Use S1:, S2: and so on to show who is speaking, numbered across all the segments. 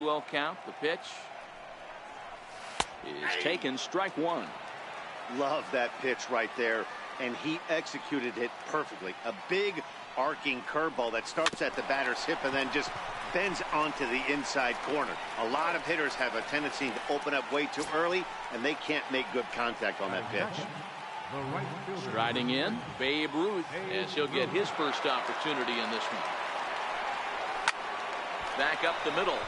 S1: Well count. The pitch is taken. Strike one.
S2: Love that pitch right there, and he executed it perfectly. A big arcing curveball that starts at the batter's hip and then just bends onto the inside corner. A lot of hitters have a tendency to open up way too early, and they can't make good contact on that pitch.
S1: Striding in, Babe Ruth, as he'll get his first opportunity in this one. Back up the middle,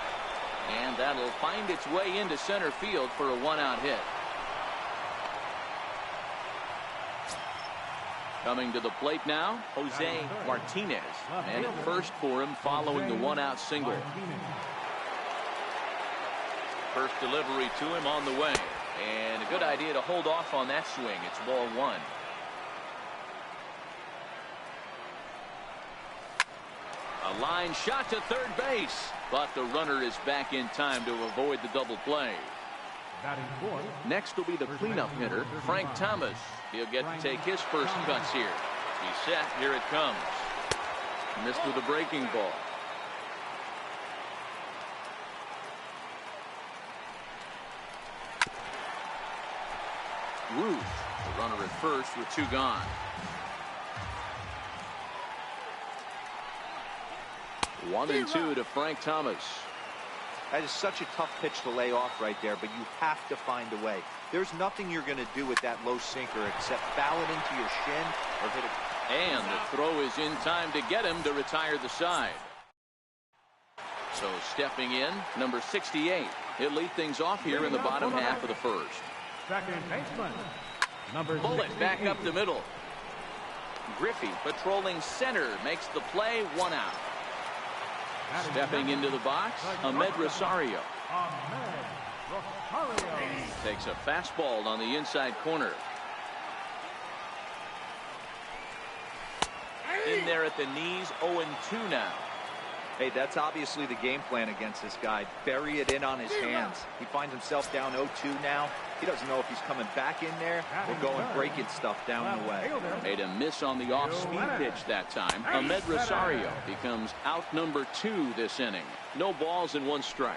S1: and that'll find its way into center field for a one-out hit. Coming to the plate now, Jose Martinez. And at first for him following the one-out single. First delivery to him on the way. And a good idea to hold off on that swing. It's ball one. A line shot to third base. But the runner is back in time to avoid the double play. Next will be the cleanup hitter, Frank Thomas. He'll get to take his first cuts here. He's set. Here it comes. Missed with a breaking ball. Ruth, the runner at first with two gone. One and two to Frank Thomas.
S3: That is such a tough pitch to lay off right there, but you have to find a way. There's nothing you're going to do with that low sinker except foul it into your shin or hit it.
S1: And the throw is in time to get him to retire the side. So stepping in, number 68. He'll lead things off here in the bottom half of the first.
S4: Second baseman, number
S1: Bullet back up the middle. Griffey patrolling center makes the play, one out. Stepping into the box, Ahmed Rosario. Takes a fastball on the inside corner. In there at the knees, 0-2 now.
S3: Hey, that's obviously the game plan against this guy. Bury it in on his hands. He finds himself down 0-2 now. He doesn't know if he's coming back in there or going breaking stuff down the way.
S1: Made a miss on the off-speed pitch that time. Ahmed Rosario becomes out number 2 this inning. No balls and one strike.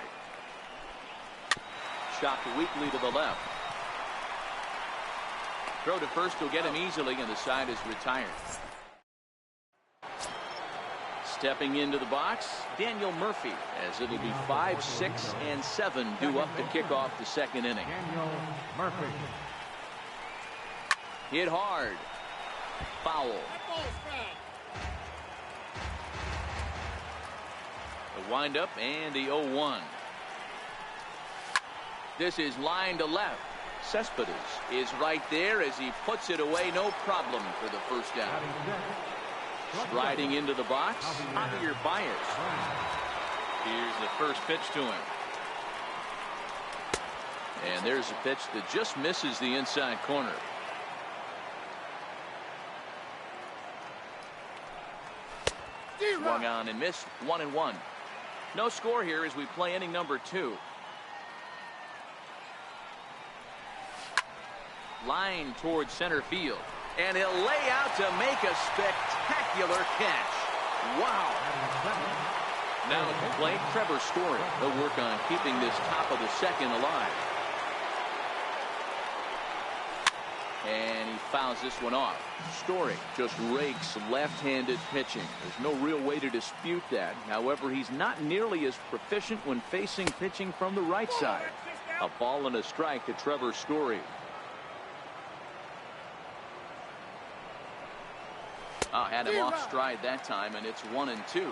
S1: Chopped weakly to the left. Throw to first will get him easily, and the side is retired. Stepping into the box, Daniel Murphy, as it'll be 5, 6, and 7 due up to kick off the second inning.
S4: Daniel Murphy.
S1: Hit hard. Foul. The windup and the 0-1. This is line to left. Cespedes is right there as he puts it away. No problem for the first down. Striding into the box, Javier Baez. Here's the first pitch to him. And there's a pitch that just misses the inside corner. Swung on and missed, 1-1. No score here as we play inning number 2. Line towards center field. And he'll lay out to make a spectacular catch. Wow. Now at the plate, Trevor Story. He'll work on keeping this top of the second alive. And he fouls this one off. Story just rakes left-handed pitching. There's no real way to dispute that. However, he's not nearly as proficient when facing pitching from the right side. A ball and a strike to Trevor Story. Had him off stride that time, and it's 1-2.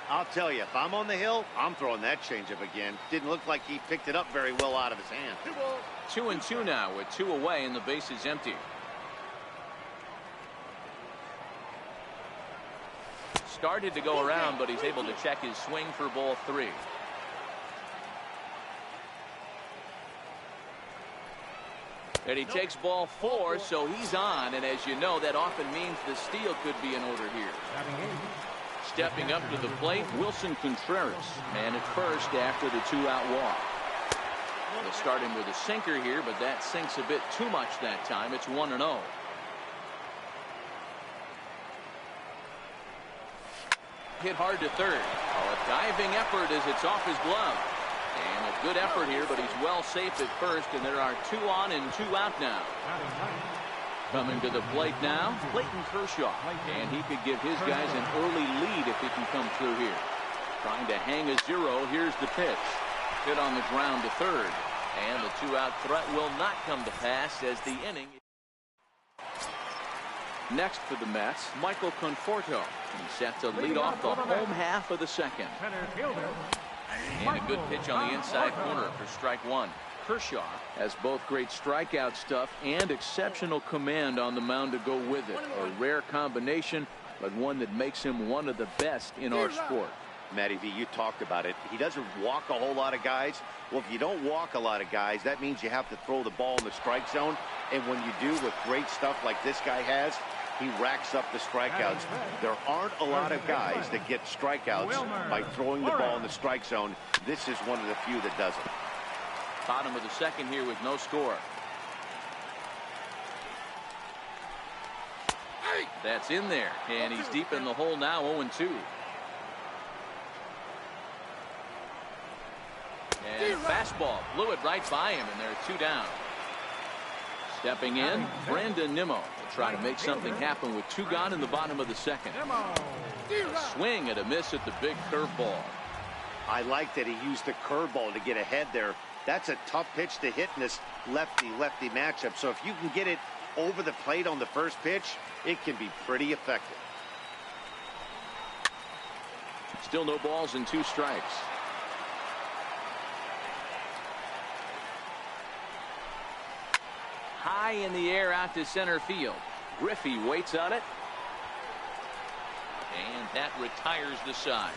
S2: I'll tell you, if I'm on the hill, I'm throwing that changeup again. Didn't look like he picked it up very well out of his hand.
S1: 2-2 now with 2 away and the base is empty. Started to go around, but he's able to check his swing for ball 3. And he takes ball 4, so he's on, and as you know, that often means the steal could be in order here. Stepping up to the plate, Wilson Contreras, and at first after the 2-out walk. They'll start him with a sinker here, but that sinks a bit too much that time. It's 1-0. Hit hard to third. Oh, a diving effort as it's off his glove. And a good effort here, but he's well safe at first, and there are 2 on and 2 out now. Coming to the plate now, Clayton Kershaw. And he could give his guys an early lead if he can come through here. Trying to hang a 0. Here's the pitch. Hit on the ground to third. And the 2-out threat will not come to pass as the inning. Next for the Mets, Michael Conforto. He's set to lead off the home half of the second. And a good pitch on the inside corner for strike 1. Kershaw has both great strikeout stuff and exceptional command on the mound to go with it. A rare combination, but one that makes him one of the best in our sport.
S2: Matty V, you talked about it. He doesn't walk a whole lot of guys. Well, if you don't walk a lot of guys, that means you have to throw the ball in the strike zone. And when you do with great stuff like this guy has, he racks up the strikeouts. There aren't a lot of guys that get strikeouts by throwing the ball in the strike zone. This is one of the few that does it.
S1: Bottom of the second here with no score. That's in there, and he's deep in the hole now, 0-2. And a fastball blew it right by him, and there are 2 down. Stepping in, Brandon Nimmo will try to make something happen with 2 gone in the bottom of the second. A swing and a miss at the big curveball.
S2: I like that he used the curveball to get ahead there. That's a tough pitch to hit in this lefty-lefty matchup. So if you can get it over the plate on the first pitch, it can be pretty effective.
S1: Still no balls and 2 strikes. High in the air out to center field. Griffey waits on it. And that retires the side.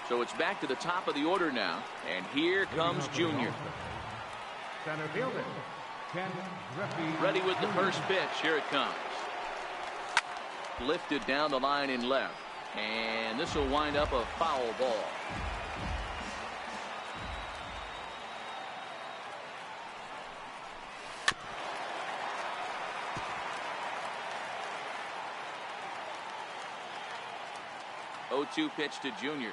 S1: So it's back to the top of the order now. And here comes Junior.
S4: Center fielder, Ken Griffey.
S1: Ready with the first pitch. Here it comes. Lifted down the line in left. And this will wind up a foul ball. Oh, 2 pitch to Junior.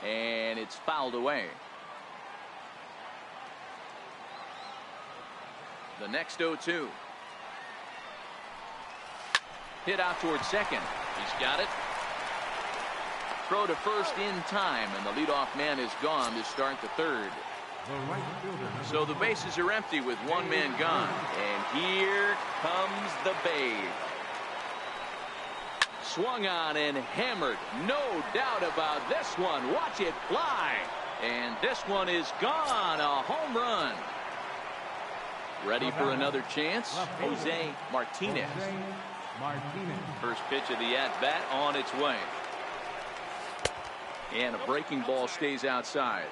S1: And it's fouled away. The next 0-2. Hit out towards second. He's got it. Throw to first in time, and the leadoff man is gone to start the third. So the bases are empty with 1 man gone. And here comes the Babe. Swung on and hammered. No doubt about this one. Watch it fly. And this one is gone. A home run. Ready for another chance? Jose Martinez. First pitch of the at-bat on its way. And a breaking ball stays outside.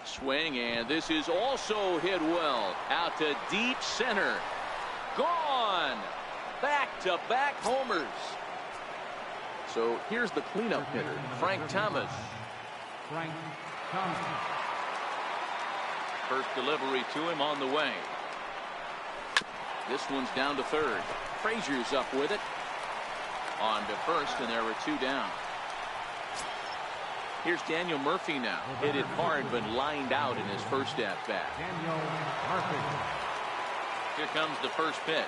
S1: Swing, and this is also hit well. Out to deep center. Gone. Back-to-back homers. So here's the cleanup hitter, Frank Thomas. First delivery to him on the way. This one's down to third. Frazier's up with it. On to first, and there were 2 down. Here's Daniel Murphy now. Hit it hard, but lined out in his first at-bat.
S4: Daniel Murphy.
S1: Here comes the first pitch.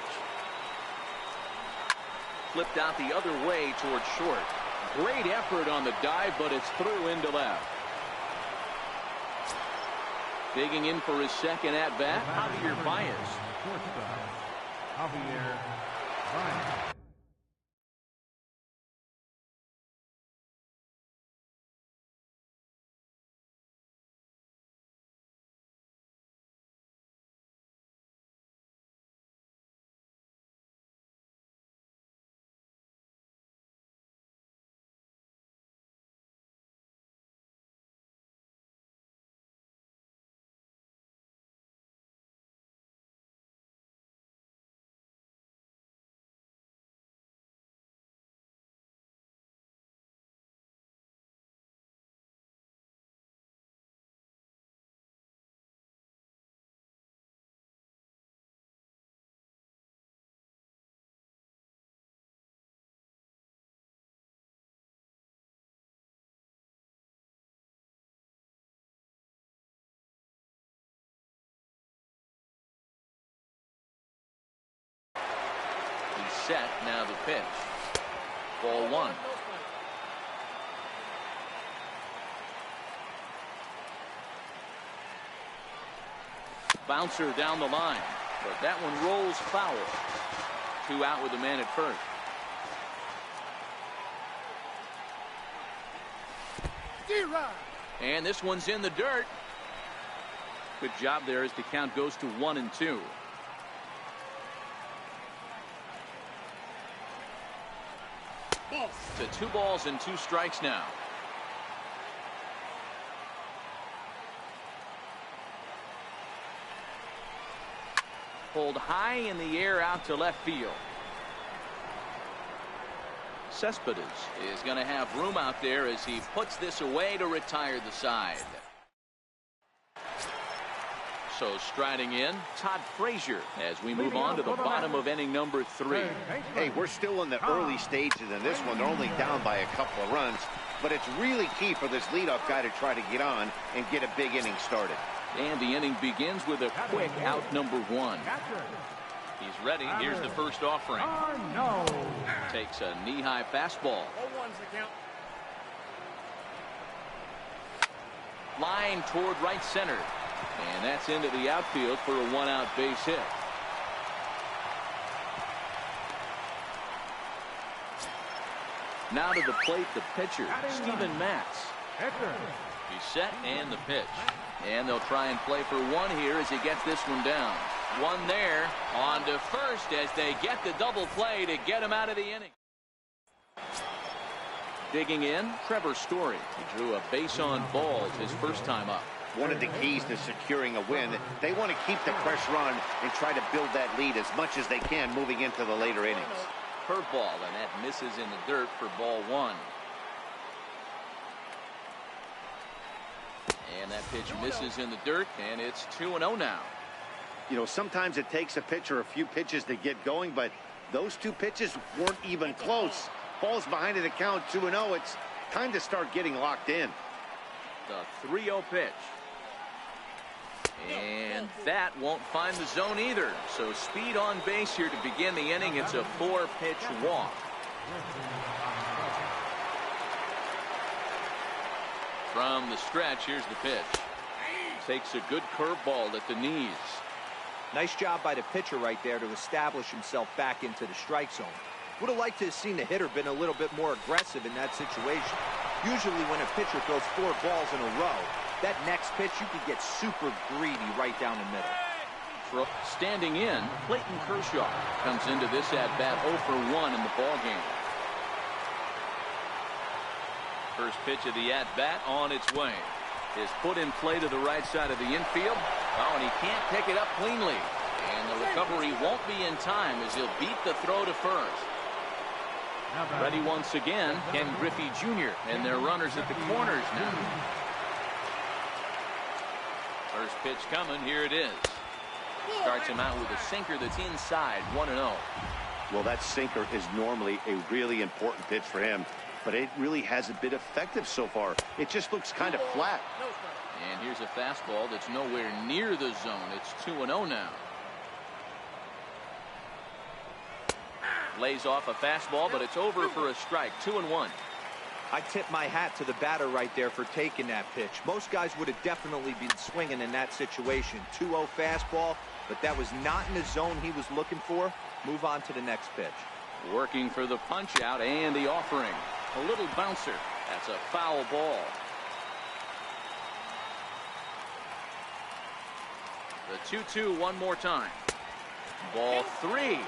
S1: Flipped out the other way towards short. Great effort on the dive, but it's through into left. Digging in for his second at-bat, Javier Baez.
S4: Javier Baez.
S1: set. Now the pitch. Ball one. Bouncer down the line, but that one rolls foul. 2 out with the man at first. And this one's in the dirt. Good job there as the count goes to 1-2. To 2 balls and 2 strikes now. Pulled high in the air out to left field. Cespedes is going to have room out there as he puts this away to retire the side. So striding in, Todd Frazier as we move on to the bottom of inning number 3.
S2: Hey, we're still in the early stages in this one. They're only down by a couple of runs, but it's really key for this leadoff guy to try to get on and get a big inning started.
S1: And the inning begins with a quick out number 1. He's ready. Here's the first offering. Takes a knee-high fastball. Line toward right center. And that's into the outfield for a 1-out base hit. Now to the plate, the pitcher, Steven Matz. He's set and the pitch. And they'll try and play for 1 here as he gets this one down. 1 there, on to first as they get the double play to get him out of the inning. Digging in, Trevor Story. He drew a base on balls his first time up.
S2: One of the keys to securing a win, they want to keep the pressure on and try to build that lead as much as they can moving into the later innings.
S1: Curveball, and that misses in the dirt for ball 1. And that pitch misses in the dirt, and it's 2-0 now.
S2: You know, sometimes it takes a pitcher a few pitches to get going, but those 2 pitches weren't even close. Ball's behind in the count, 2-0. It's time to start getting locked in.
S1: The 3-0 pitch. And that won't find the zone either. So speed on base here to begin the inning. It's a 4-pitch walk. From the stretch, here's the pitch. Takes a good curveball at the knees.
S3: Nice job by the pitcher right there to establish himself back into the strike zone. Would have liked to have seen the hitter been a little bit more aggressive in that situation. Usually when a pitcher throws 4 balls in a row, that next pitch you could get super greedy right down the middle.
S1: Standing in, Clayton Kershaw comes into this at-bat 0 for 1 in the ballgame. First pitch of the at-bat on its way. Is put in play to the right side of the infield. Oh, and he can't pick it up cleanly. And the recovery won't be in time as he'll beat the throw to first. Ready once again, Ken Griffey Jr. and their runners at the corners now. First pitch coming, here it is. Starts him out with a sinker that's inside, 1-0.
S2: Well, that sinker is normally a really important pitch for him, but it really hasn't been effective so far. It just looks kind of flat.
S1: And here's a fastball that's nowhere near the zone. It's 2-0 now. Lays off a fastball, but it's over for a strike. 2-1.
S3: I tip my hat to the batter right there for taking that pitch. Most guys would have definitely been swinging in that situation. 2-0 fastball, but that was not in the zone he was looking for. Move on to the next pitch.
S1: Working for the punch out and the offering. A little bouncer. That's a foul ball. The 2-2 one more time. Ball 3.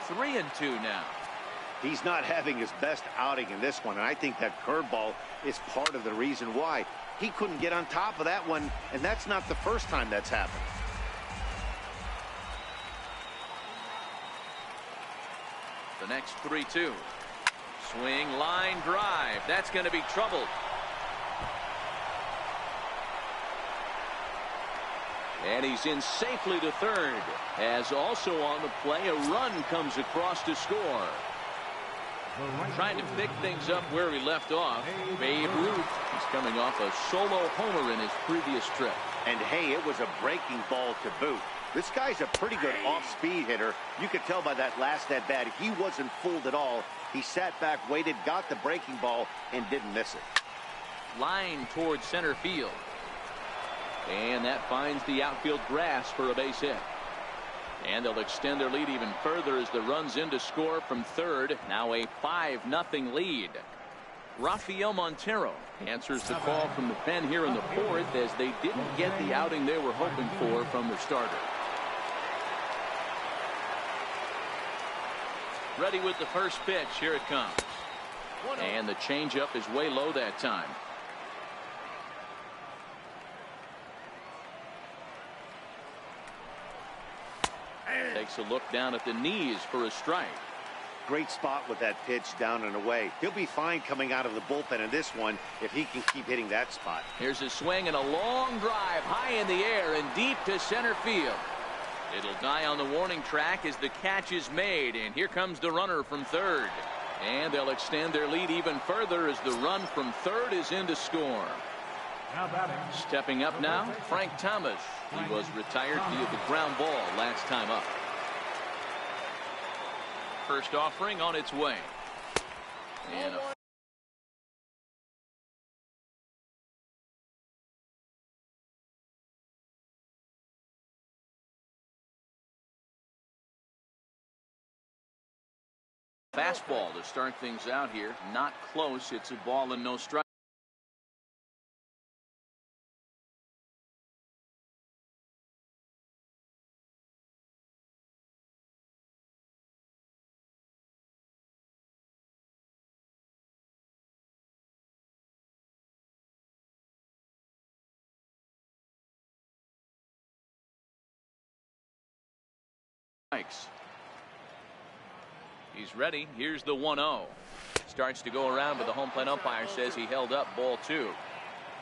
S1: 3-2 now.
S2: He's not having his best outing in this one, and I think that curveball is part of the reason why. He couldn't get on top of that one, and that's not the first time that's happened.
S1: The next 3-2. Swing, line, drive. That's going to be trouble. And he's in safely to third. As also on the play, a run comes across to score. Trying to pick things up where he left off. Babe Ruth. He's coming off a solo homer in his previous trip.
S2: And hey, it was a breaking ball to boot. This guy's a pretty good off-speed hitter. You could tell by that last at-bat, he wasn't fooled at all. He sat back, waited, got the breaking ball, and didn't miss it.
S1: Line towards center field. And that finds the outfield grass for a base hit. And they'll extend their lead even further as the runs in to score from third. Now a 5-0 lead. Rafael Montero answers the call from the pen here in the fourth as they didn't get the outing they were hoping for from their starter. Ready with the first pitch. Here it comes. And the changeup is way low that time. Takes a look down at the knees for a strike.
S2: Great spot with that pitch down and away. He'll be fine coming out of the bullpen in this one if he can keep hitting that spot.
S1: Here's a swing and a long drive high in the air and deep to center field. It'll die on the warning track as the catch is made, and here comes the runner from third. And they'll extend their lead even further as the run from third is in to score. Stepping up now, Frank Thomas. He was retired via the ground ball last time up. First offering on its way. And a fastball to start things out here. Not close. It's a ball and no strike. He's ready. Here's the 1-0. Starts to go around, but the home plate umpire says he held up ball 2.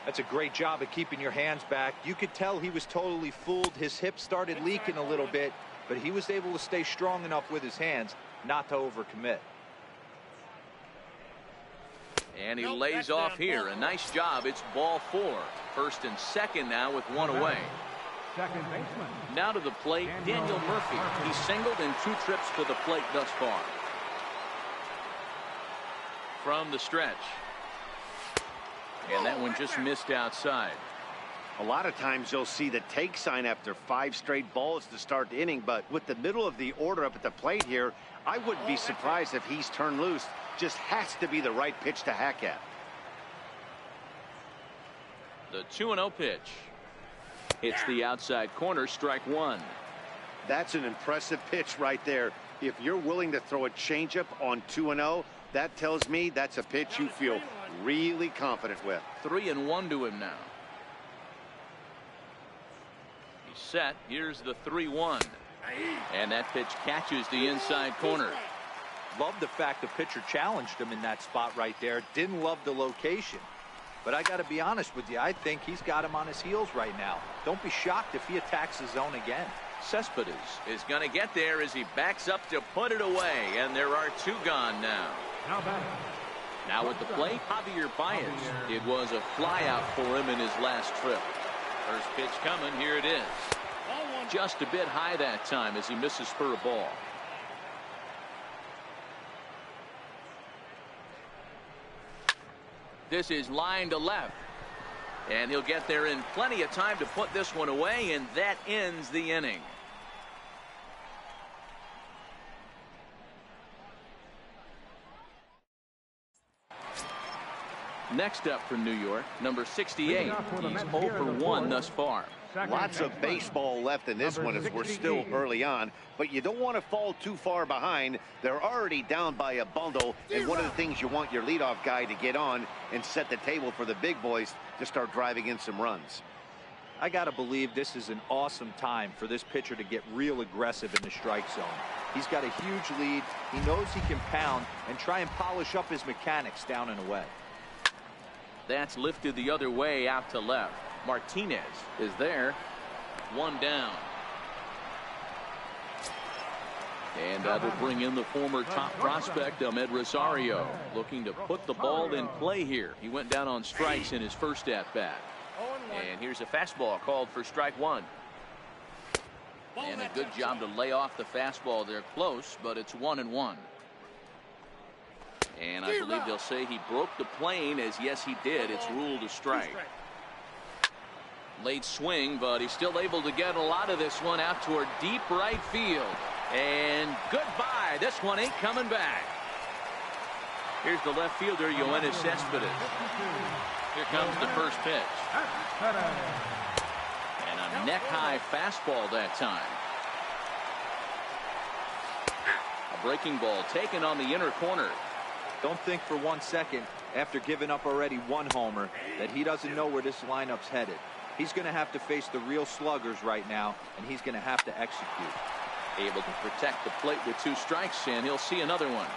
S3: That's a great job of keeping your hands back. You could tell he was totally fooled. His hip started leaking a little bit, but he was able to stay strong enough with his hands not to overcommit.
S1: And he lays off here. A nice job. It's ball 4. First and second now with one away.
S4: Second baseman.
S1: Now to the plate, Daniel Murphy. He singled in 2 trips to the plate thus far. From the stretch. And that one just missed outside.
S2: A lot of times you'll see the take sign after 5 straight balls to start the inning, but with the middle of the order up at the plate here, I wouldn't be surprised if he's turned loose. Just has to be the right pitch to hack at.
S1: The 2-0 pitch. It's the outside corner, strike 1.
S2: That's an impressive pitch right there. If you're willing to throw a changeup on 2-0, that tells me that's a pitch you feel really confident with.
S1: 3-1 to him now. He's set. Here's the 3-1. And that pitch catches the inside corner.
S3: Love the fact the pitcher challenged him in that spot right there. Didn't love the location. But I got to be honest with you, I think he's got him on his heels right now. Don't be shocked if he attacks the zone again.
S1: Cespedes is going to get there as he backs up to put it away, and there are 2 gone now. Now at the plate, Javier Baez. It was a flyout for him in his last trip. First pitch coming, here it is. Just a bit high that time as he misses for a ball. This is line to left. And he'll get there in plenty of time to put this one away, and that ends the inning. Next up for New York, number 68. He's 0 for 1 thus far.
S2: Lots of baseball left in this one as we're still early on, but you don't want to fall too far behind. They're already down by a bundle, and one of the things you want your leadoff guy to get on and set the table for the big boys to start driving in some runs.
S3: I got to believe this is an awesome time for this pitcher to get real aggressive in the strike zone. He's got a huge lead. He knows he can pound and try and polish up his mechanics down and away.
S1: That's lifted the other way out to left. Martinez is there. 1 down. And that will bring in the former top prospect, Ahmed Rosario, looking to put the ball in play here. He went down on strikes in his first at-bat. And here's a fastball called for strike one. And a good job to lay off the fastball there close, but it's 1-1. And I believe they'll say he broke the plane, as yes he did. It's ruled a strike. Late swing, but he's still able to get a lot of this one out toward deep right field. And goodbye. This one ain't coming back. Here's the left fielder, Yoenis Cespedes. Here comes the first pitch. And a neck-high fastball that time. A breaking ball taken on the inner corner.
S3: Don't think for 1 second, after giving up already one homer, that he doesn't know where this lineup's headed. He's going to have to face the real sluggers right now, and he's going to have to execute.
S1: Able to protect the plate with 2 strikes, and he'll see another one.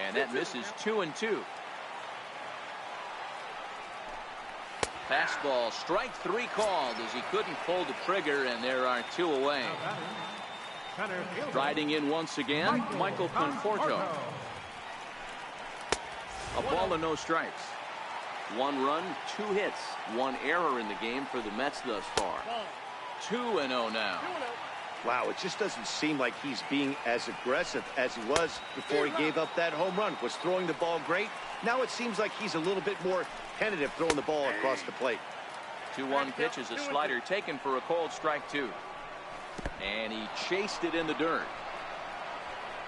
S1: And that misses 2-2. Fastball, strike 3 called as he couldn't pull the trigger, and there are 2 away. Riding in once again, Michael Conforto. A ball and no strikes. 1 run, 2 hits, 1 error in the game for the Mets thus far. 2-0 now.
S2: Wow, it just doesn't seem like he's being as aggressive as he was before he gave up that home run. Was throwing the ball great. Now it seems like he's a little bit more tentative throwing the ball across the plate.
S1: 2-1 pitch is a slider taken for a called strike 2. And he chased it in the dirt.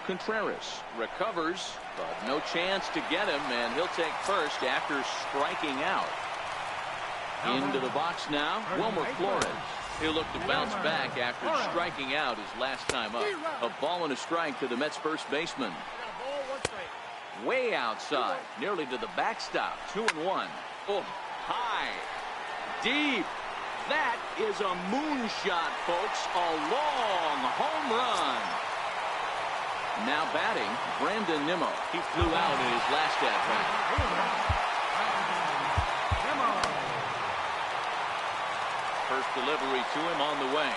S1: Contreras recovers, but no chance to get him, and he'll take first after striking out. Into the box now, Wilmer Flores. He'll look to bounce back after striking out his last time up. A ball and a strike to the Mets first baseman. Way outside, nearly to the backstop. 2-1. Oh, high, deep. That is a moonshot, folks. A long home run. Now batting, Brandon Nimmo. He flew out in his last at-bat. First delivery to him on the way.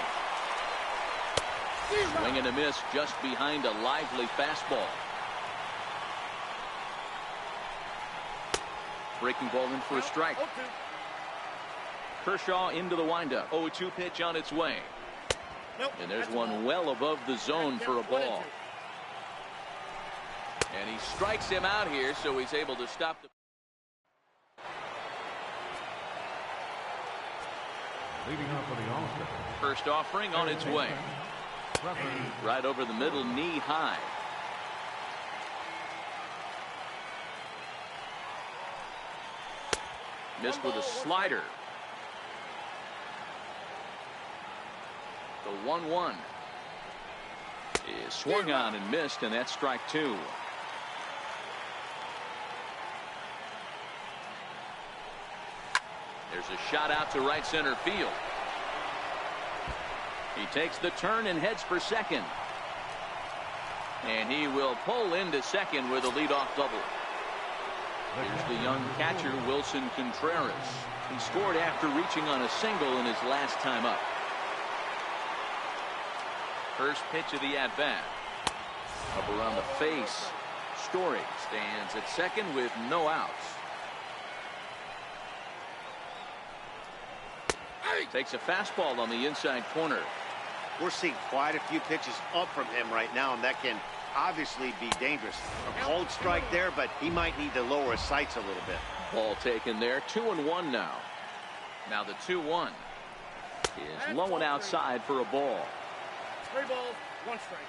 S1: Swing and a miss just behind a lively fastball. Breaking ball in for a strike. Kershaw into the windup. 0-2 pitch on its way. And there's one well above the zone for a ball. And he strikes him out here, so he's able to stop the...
S4: Leading off for the All-Star.
S1: First offering on its way. Right over the middle, knee high. Missed with a slider. The 1-1 is swung on and missed, and that's strike 2. There's a shot out to right center field. He takes the turn and heads for second. And he will pull into second with a leadoff double. Here's the young catcher, Wilson Contreras. He scored after reaching on a single in his last time up. First pitch of the at-bat. Up around the face. Story stands at second with no outs. Takes a fastball on the inside corner.
S2: We're seeing quite a few pitches up from him right now, and that can obviously be dangerous. A cold strike there, but he might need to lower his sights a little bit.
S1: Ball taken there. 2-1 now. Now the 2-1 is low and outside for a ball.
S5: 3 balls, 1 strike.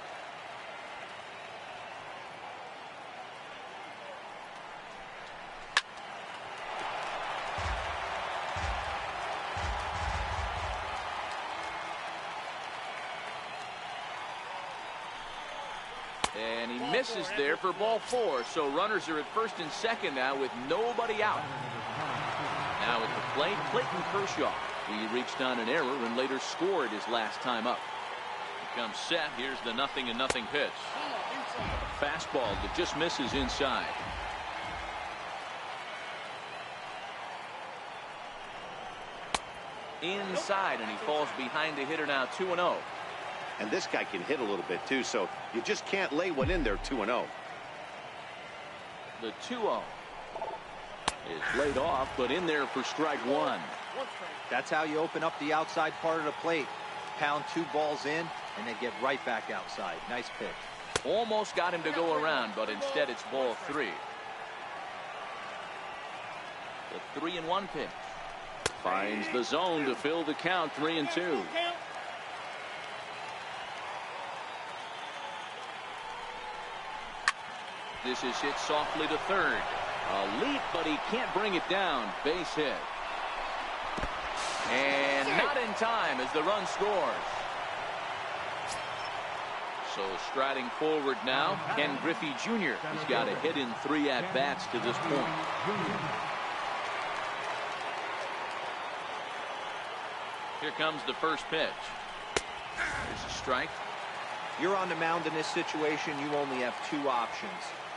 S1: And he misses there for ball 4. So runners are at first and second now with nobody out. Now at the plate, Clayton Kershaw. He reached on an error and later scored his last time up. He comes set. Here's the 0-0 pitch. A fastball that just misses inside. Inside, and he falls behind the hitter now. 2-0.
S2: And this guy can hit a little bit too, so you just can't lay one in there. 2-0.
S1: The 2-0 is laid off, but in there for strike one.
S3: That's how you open up the outside part of the plate. Pound 2 balls in, and then get right back outside. Nice pitch.
S1: Almost got him to go around, but instead it's ball 3. The 3-1 pitch. Finds the zone to fill the count, 3-2. This is hit softly to third. A leap, but he can't bring it down. Base hit. And not in time as the run scores. So striding forward now, Ken Griffey Jr. He's got a hit in 3 at-bats to this point. Here comes the first pitch. Here's a strike.
S3: You're on the mound in this situation. You only have 2 options.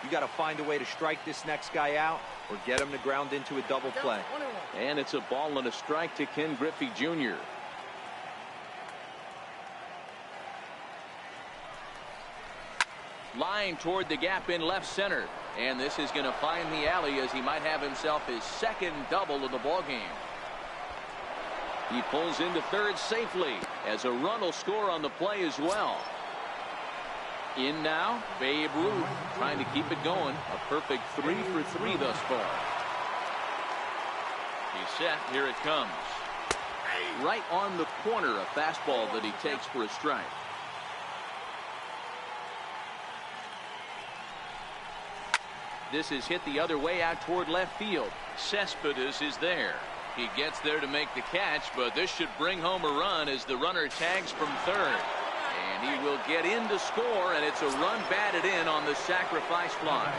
S3: You got to find a way to strike this next guy out or get him to ground into a double play.
S1: And it's a ball and a strike to Ken Griffey Jr. Line toward the gap in left center. And this is going to find the alley as he might have himself his second double of the ballgame. He pulls into third safely as a run will score on the play as well. In now, Babe Ruth trying to keep it going. A perfect 3 for 3 thus far. He's set. Here it comes. Right on the corner, a fastball that he takes for a strike. This is hit the other way out toward left field. Cespedes is there. He gets there to make the catch, but this should bring home a run as the runner tags from third. And he will get in to score, and it's a run batted in on the sacrifice fly.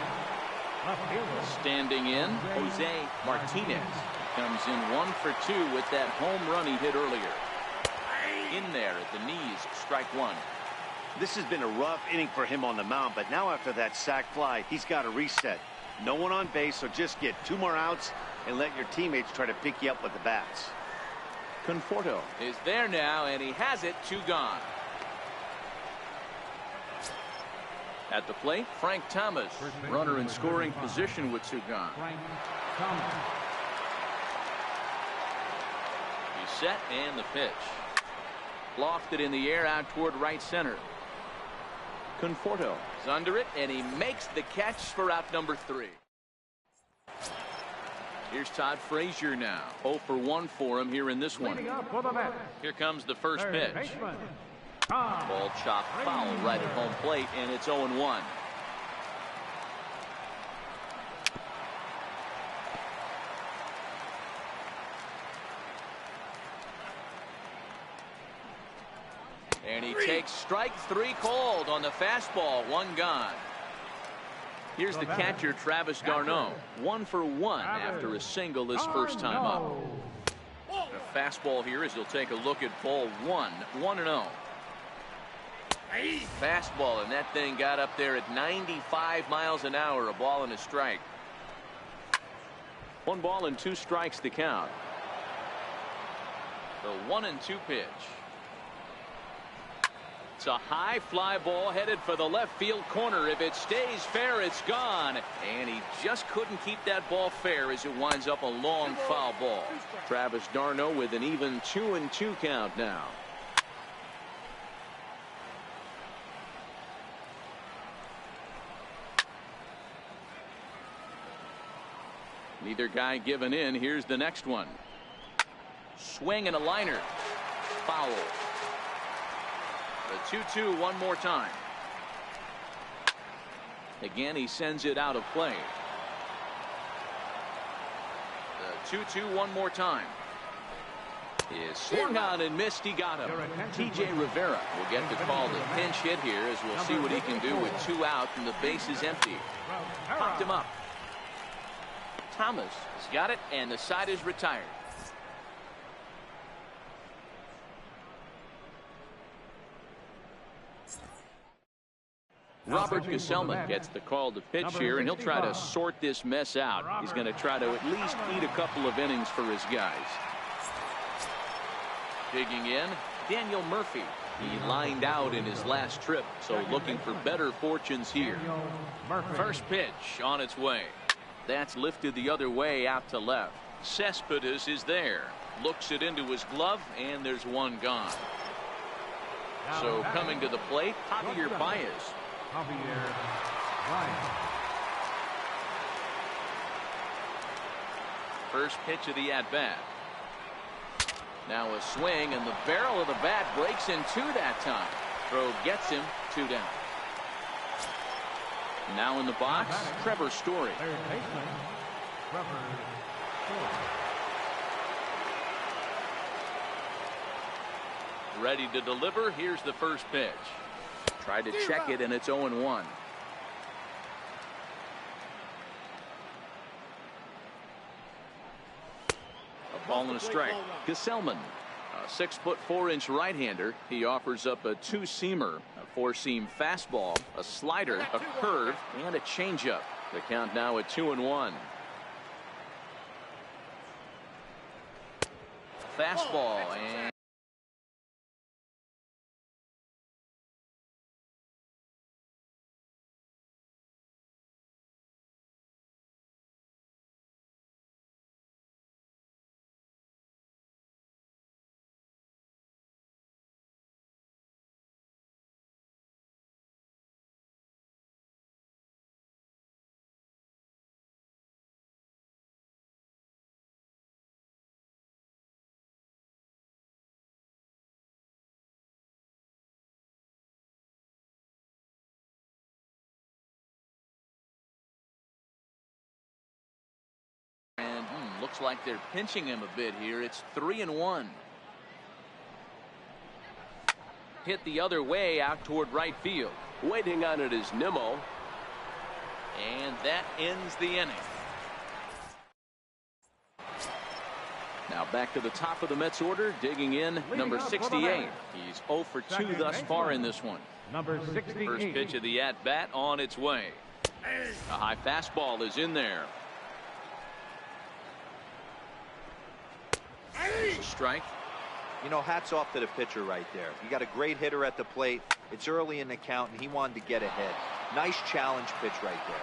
S1: Standing in, Jose Martinez comes in 1 for 2 with that home run he hit earlier. In there at the knees, strike 1.
S2: This has been a rough inning for him on the mound, but now after that sac fly, he's got to reset. No one on base, so just get 2 more outs and let your teammates try to pick you up with the bats.
S1: Conforto is there now, and he has it. 2 gone. At the plate, Frank Thomas, runner in scoring position with 2 gone. He's set, and the pitch. Lofted in the air out toward right center. Conforto is under it, and he makes the catch for out number 3. Here's Todd Frazier now. 0 for 1 for him here in this one. Here comes the first pitch. Ball chopped foul right at home plate, and it's 0-1. And he takes strike 3 called on the fastball. 1 gone. Here's the catcher, Travis d'Arnaud. 1 for 1 after a single his first time up. A fastball here as he'll take a look at ball 1. 1-0. Fastball, and that thing got up there at 95 miles an hour. A ball and a strike. 1 ball and 2 strikes to count. The 1-2 pitch. It's a high fly ball headed for the left field corner. If it stays fair, it's gone. And he just couldn't keep that ball fair as it winds up a long foul ball. Travis d'Arnaud with an even 2-2 count now. Neither guy giving in. Here's the next one. Swing and a liner. Foul. The 2-2 one more time. Again, he sends it out of play. The 2-2 one more time. Is swung on and missed. He got him. T.J. Rivera will get the call to pinch hit here as we'll see what he can do with 2 out and the base is empty. Popped him up. Thomas has got it, and the side is retired. Robert Gesellman gets the call to pitch here, and he'll try to sort this mess out. He's going to try to at least eat a couple of innings for his guys. Digging in, Daniel Murphy. He lined out in his last trip, so looking for better fortunes here. First pitch on its way. That's lifted the other way out to left. Cespedes is there. Looks it into his glove, and there's one gone. So coming to the plate, Javier Baez.
S4: Javier Baez.
S1: First pitch of the at-bat. Now a swing, and the barrel of the bat breaks in two that time. Throw gets him, 2 down. Now in the box, Trevor Story.
S4: Third baseman, Trevor Story.
S1: Ready to deliver. Here's the first pitch. Tried to check it, and it's 0-1. A ball and a strike. Gesellman, a 6'4" right-hander. He offers up a 2-seamer, a 4-seam fastball, a slider, a curve, and a changeup. The count now at 2-1. Fastball and looks like they're pinching him a bit here. It's 3-1. Hit the other way out toward right field. Waiting on it is Nimmo. And that ends the inning. Now back to the top of the Mets order, digging in, number 68. He's 0 for 2 thus far in this one.
S4: Number 68.
S1: First pitch of the at-bat on its way. A high fastball is in there. Strike.
S3: You know, hats off to the pitcher right there. You got a great hitter at the plate. It's early in the count, and he wanted to get ahead. Nice challenge pitch right there.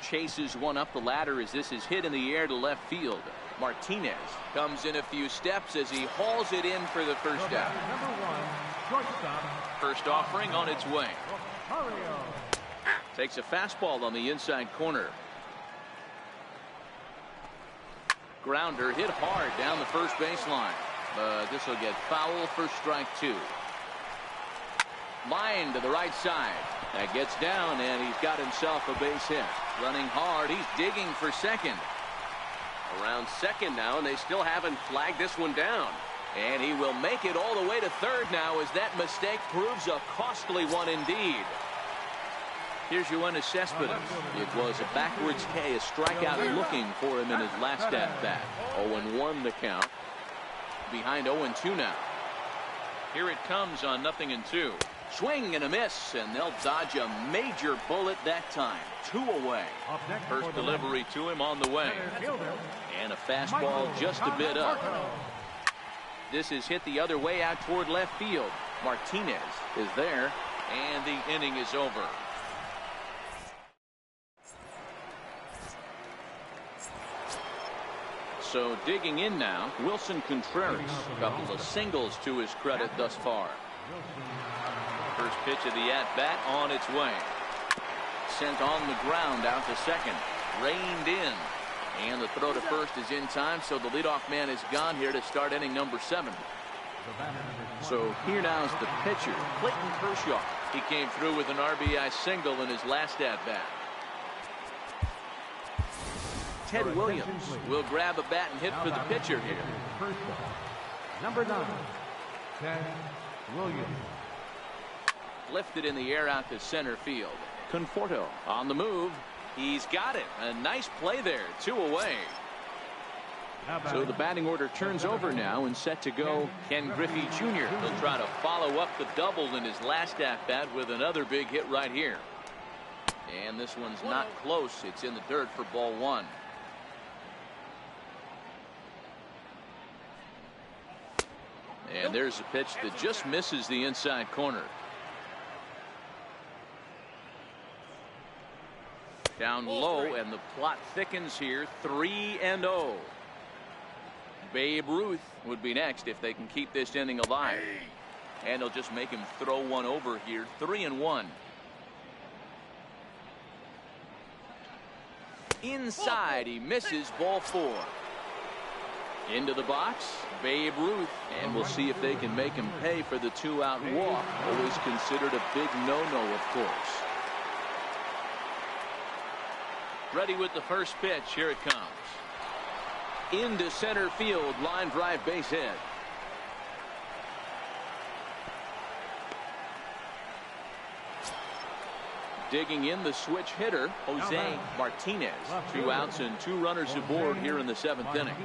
S1: Chases one up the ladder as this is hit in the air to left field. Martinez comes in a few steps as he hauls it in for the first out.
S4: Number 1, shortstop.
S1: First offering on its way.
S4: Mario.
S1: Takes a fastball on the inside corner. Grounder hit hard down the first baseline, but this will get foul for strike 2. Line to the right side. That gets down, and he's got himself a base hit. Running hard, he's digging for second. Around second now, and they still haven't flagged this one down. And he will make it all the way to third now as that mistake proves a costly one indeed. Here's Yoenis Cespedes. It was a backwards K, a strikeout looking for him in his last at-bat. 0-1 the count. Behind 0-2 now. Here it comes on 0-2. Swing and a miss, and they'll dodge a major bullet that time. 2 away. First delivery to him on the way. And a fastball just a bit up. This is hit the other way out toward left field. Martinez is there, and the inning is over. So digging in now, Wilson Contreras. A couple of singles to his credit thus far. First pitch of the at-bat on its way. Sent on the ground out to second. Reined in. And the throw to first is in time, so the leadoff man is gone here to start inning number 7. So here now is the pitcher, Clayton Kershaw. He came through with an RBI single in his last at-bat. Ted Williams will grab a bat and hit for the pitcher here.
S4: Number 9, Ted Williams.
S1: Lifted in the air out to center field. Conforto on the move. He's got it. A nice play there. 2 away. So the batting order turns over now and set to go Ken Griffey Jr. He'll try to follow up the double in his last at-bat with another big hit right here. And this one's not close. It's in the dirt for ball 1. And there's a pitch that just misses the inside corner. Down low, and the plot thickens here. 3-0. Babe Ruth would be next if they can keep this inning alive. And they'll just make him throw one over here. 3-1. Inside, he misses. Ball 4. Into the box, Babe Ruth, and we'll see if they can make him pay for the 2-out walk. Always considered a big no-no, of course. Ready with the first pitch. Here it comes. Into center field. Line drive, base hit. Digging in, the switch hitter, Jose Martinez. 2 outs and 2 runners aboard here in the 7th inning.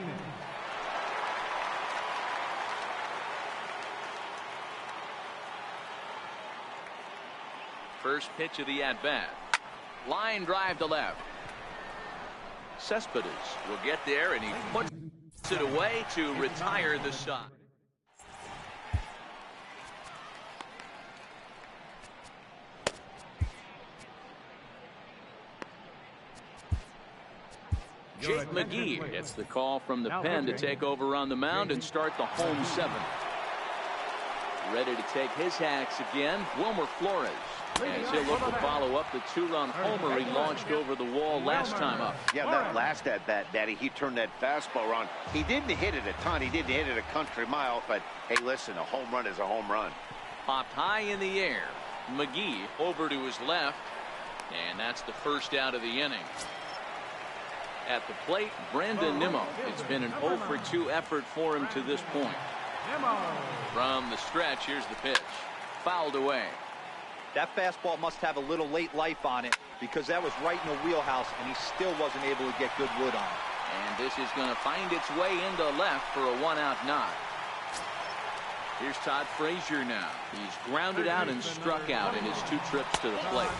S1: First pitch of the at-bat. Line drive to left. Cespedes will get there, and he puts it away to retire the side. Jake McGee gets the call from the pen to take over on the mound and start the home 7th. Ready to take his hacks again, Wilmer Flores. As he'll look to follow up the 2-run homer he launched over the wall last time up.
S2: Yeah, that last at-bat, Daddy, he turned that fastball around. He didn't hit it a ton. He didn't hit it a country mile. But, hey, listen, a home run is a home run.
S1: Popped high in the air. McGee over to his left. And that's the first out of the inning. At the plate, Brandon Nimmo. It's been an 0-for-2 effort for him to this point. From the stretch, here's the pitch. Fouled away.
S3: That fastball must have a little late life on it, because that was right in the wheelhouse, and he still wasn't able to get good wood on it.
S1: And this is going to find its way into left for a 1-out knock. Here's Todd Frazier now. He's grounded out and struck out in his 2 trips to the plate.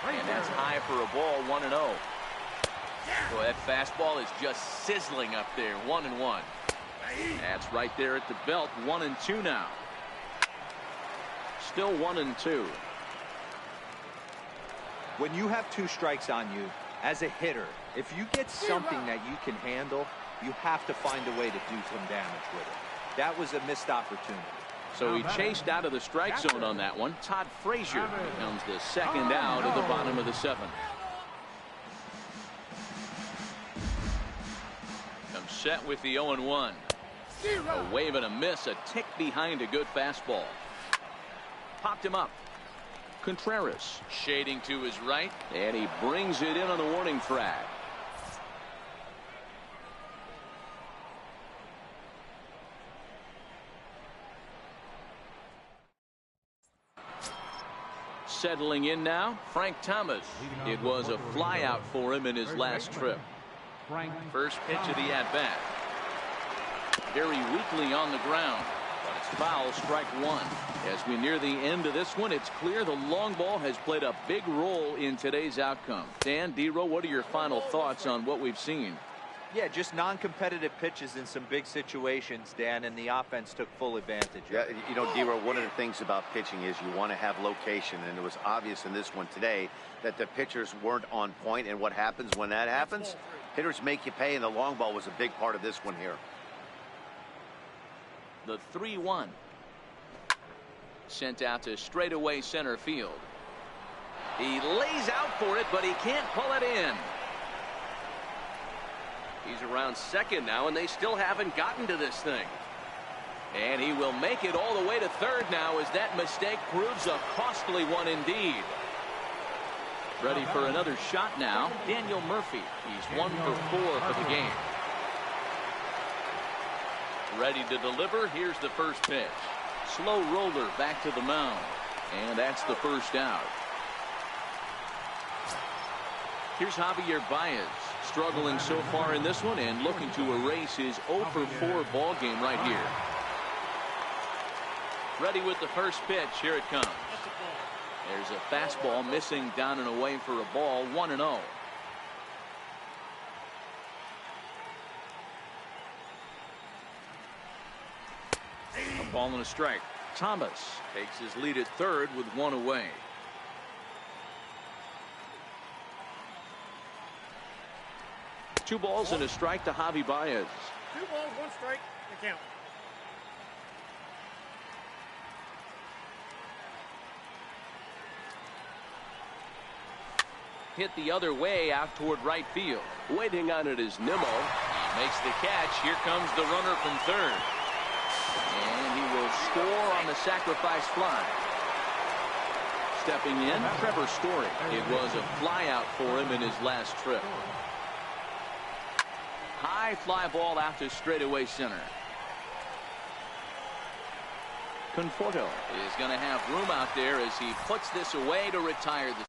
S1: And that's high for a ball, 1-0. Boy, that fastball is just sizzling up there. 1-1. That's right there at the belt. 1-2 now. Still 1-2.
S3: When you have 2 strikes on you, as a hitter, if you get something that you can handle, you have to find a way to do some damage with it. That was a missed opportunity.
S1: So he chased out of the strike zone on that one. Todd Frazier becomes the 2nd out of the bottom of the 7th. Comes set with the 0-1. A wave and a miss, a tick behind a good fastball. Popped him up. Contreras shading to his right, and he brings it in on the warning track. Settling in now, Frank Thomas. It was a flyout for him in his last trip. First pitch of the at-bat. Very weakly on the ground, but it's foul, strike 1. As we near the end of this one, it's clear the long ball has played a big role in today's outcome. Dan, D-Row, what are your final thoughts on what we've seen?
S3: Yeah, just non-competitive pitches in some big situations, Dan, and the offense took full advantage.
S2: Yeah, you know, D-Row, one of the things about pitching is you want to have location, and it was obvious in this one today that the pitchers weren't on point, and what happens when that happens? Hitters make you pay, and the long ball was a big part of this one here.
S1: The 3-1. Sent out to straightaway center field. He lays out for it, but he can't pull it in. He's around second now, and they still haven't gotten to this thing. And he will make it all the way to third now, as that mistake proves a costly one indeed. Ready for another shot now, Daniel Murphy. He's 1 for 4 for the game. Ready to deliver. Here's the first pitch. Slow roller back to the mound. And that's the first out. Here's Javier Baez, struggling so far in this one and looking to erase his 0 for 4 ball game right here. Ready with the first pitch. Here it comes. There's a fastball missing down and away for a ball. 1-0. A ball and a strike. Thomas takes his lead at third with 1 away. 2 balls and a strike to Javi Baez.
S5: 2 balls, 1 strike, the count.
S1: Hit the other way out toward right field.
S6: Waiting on it is Nimmo.
S1: Makes the catch. Here comes the runner from third. And he will score on the sacrifice fly. Stepping in, Trevor Story. It was a flyout for him in his last trip. High fly ball out to straightaway center. Conforto is going to have room out there as he puts this away to retire the